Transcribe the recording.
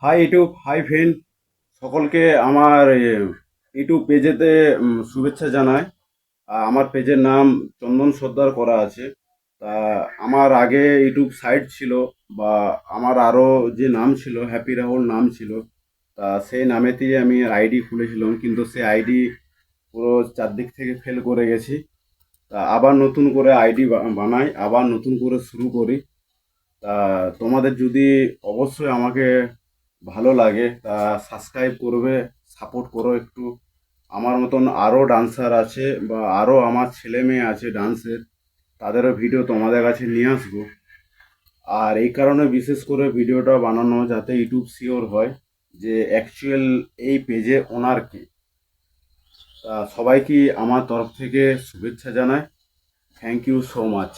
High YouTube, hi friend, সকলকে আমার YouTube পেজেতে শুভেচ্ছা জানাই। আমার পেজের নাম চন্দন সর্দার করা আছে। তা আমার আগে ইউটিউব সাইট ছিল, বা আমার আরও যে নাম ছিল হ্যাপি রাহুল নাম ছিল। তা সেই নামেতেই আমি আইডি খুলেছিলাম, কিন্তু সেই আইডি পুরো চারদিক থেকে ফেল করে গেছি। তা আবার নতুন করে আইডি বানাই, আবার নতুন করে শুরু করি। তা তোমাদের যদি অবশ্যই আমাকে ভালো লাগে তা সাবস্ক্রাইব করবে, সাপোর্ট করো একটু। আমার মতন আরও ডান্সার আছে, বা আরও আমার ছেলে মেয়ে আছে ডান্সের, তাদেরও ভিডিও তোমাদের কাছে নিয়ে আসবো। আর এই কারণে বিশেষ করে ভিডিওটা বানানো, যাতে ইউটিউব শিওর হয় যে অ্যাকচুয়াল এই পেজে ওনার কে। তা সবাইকে আমার তরফ থেকে শুভেচ্ছা জানাই। Thank you so much.